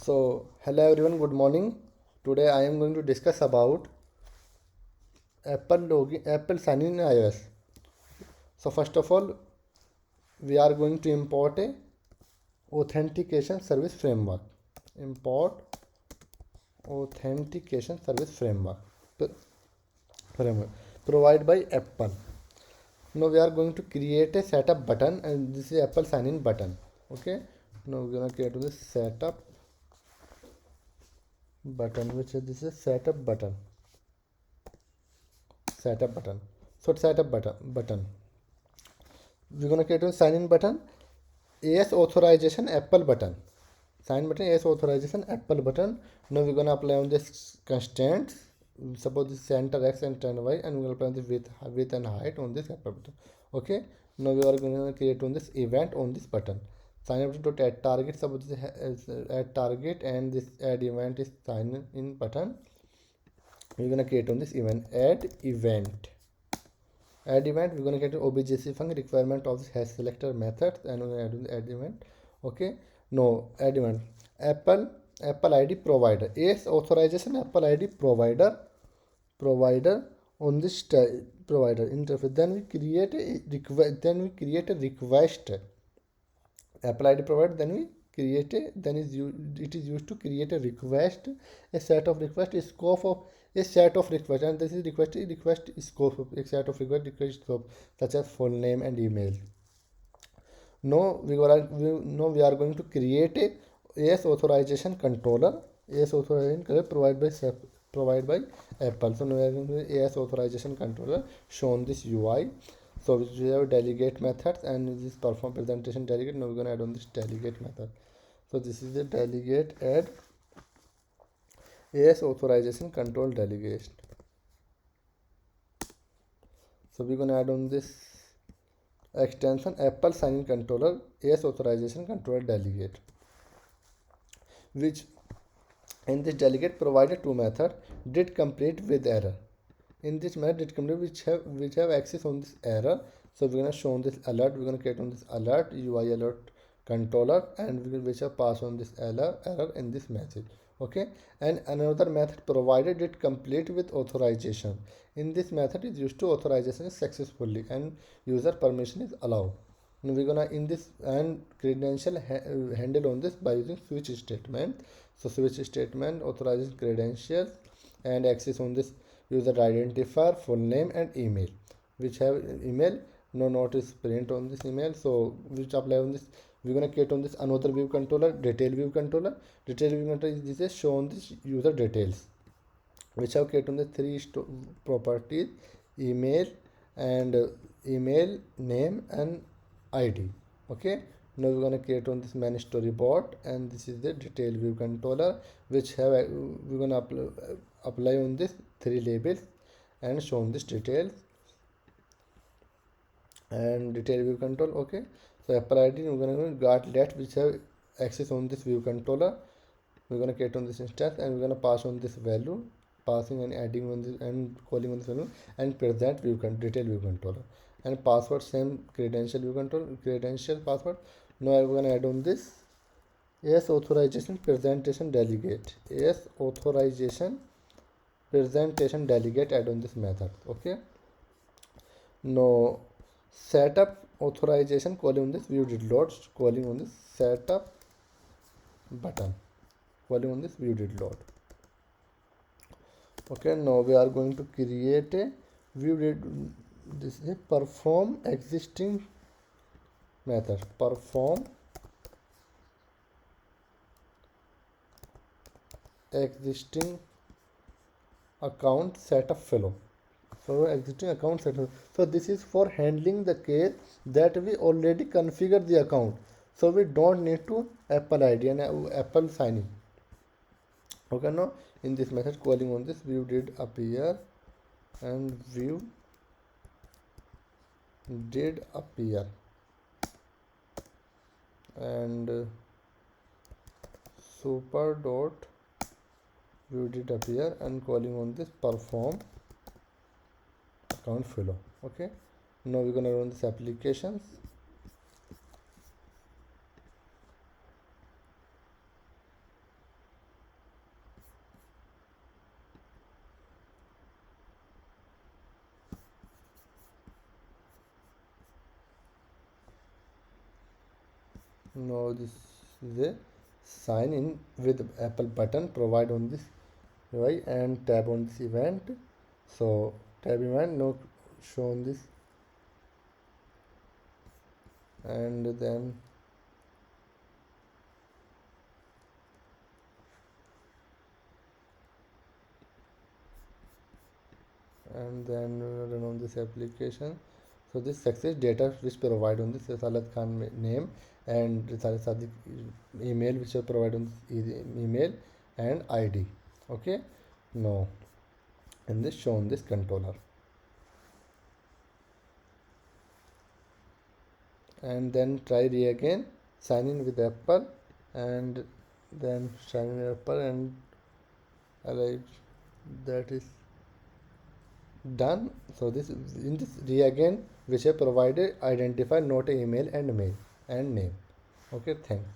Hello everyone, good morning. Today I am going to discuss about Apple sign in iOS. So first of all, we are going to import a authentication service framework. Import authentication service framework provided by Apple. Now we are going to create a setup button, and this is Apple sign in button. Okay. Now we're gonna create this setup button, which is this is setup button. So setup button. We're gonna create a sign in button, AS authorization Apple button. Sign button, AS authorization Apple button. Now we're gonna apply on this constraints. Suppose this center X and center Y, and we'll apply the width and height on this Apple button. Okay. Now we are gonna create on this event on this button. Sign up to add target. Suppose this is add target, and this add event is sign in button. We're gonna create on this event add event. We're going to get an objc function requirement of this hash selector method, and we're going to add event. Okay. No, add event Apple ID provider, AS authorization Apple ID provider on this provider interface. Then we create a request Apple ID provider. Then we create a it is used to create a request, a set of request, a scope of a set of request, and this is request scope of a set of request scope, such as full name and email. Now we are going to create a AS authorization controller. AS authorization controller provided by Apple. So now we are going to AS authorization controller shown this UI. So we have delegate methods and this perform presentation delegate. Now we're going to add on this delegate method. So this is the delegate add AS authorization control delegate. So we're going to add on this extension Apple sign-in controller AS authorization control delegate, which in this delegate provided two method did complete with error. In this method did complete which have access on this error. So we're gonna show on this alert. We're gonna create on this alert UI alert controller, and we will which have pass on this error in this message. Okay. And another method provided it complete with authorization. In this method is used to authorization is successfully and user permission is allowed. Now we're gonna in this and credential handle on this by using switch statement. So switch statement authorizes credentials and access on this user identifier, full name and email, which have email. No notice print on this email. So which apply on this. We're gonna create on this another view controller, detail view controller. Detail view controller is this is shown this user details, which have created on the three properties: email and email, name and ID. Okay. Now we're gonna create on this man story bot, and this is the detail view controller, which have we're gonna apply on this three labels and shown this details and detail view control. Okay. So Apple ID we're gonna got let which have access on this view controller. We're gonna create on this instance, and we're gonna pass on this value, passing and adding on this and calling on this value, and present detail view controller, and password same credential view control credential password. Now we're gonna add on this AS authorization presentation delegate. AS authorization presentation delegate add on this method. Okay. Now setup authorization calling on this view did load, calling on this setup button, calling on this view did load. Okay. Now we are going to create a view did this is a perform existing method, perform existing account setup flow. So existing account setup. So this is for handling the case that we already configured the account, so we don't need to Apple ID and Apple sign in. Okay. Now in this method calling on this view did appear and view did appear and super dot view did appear and calling on this perform account flow. Okay. Now we're gonna run this applications. now this is a sign in with Apple button provide on this UI and tab on this event. So tab event now show on this, and then run on this application. So this success data which provide on this Risalat Khan name and Risalat Sadiq email which are provided on this email and ID. Okay, no, and this shown this controller, and then try again, sign in with Apple, and then sign in with Apple, and like that is done. So this in this again which I provided identify not a email and mail and name. Okay, thanks.